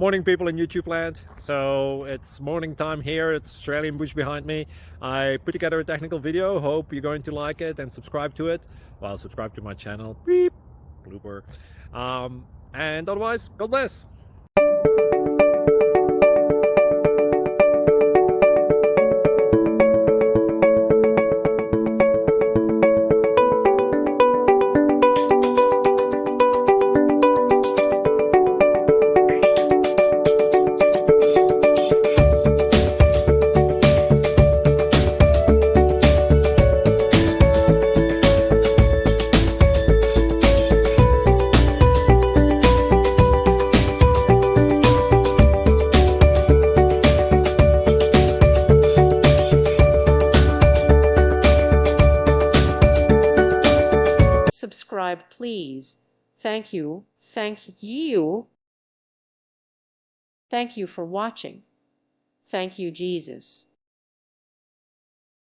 Morning, people in YouTube land. So it's morning time here. It's Australian bush behind me. I put together a technical video. Hope you're going to like it and subscribe to it. Well, subscribe to my channel. Beep, blooper. And otherwise, God bless. Subscribe, please. Thank you. Thank you. Thank you for watching. Thank you, Jesus.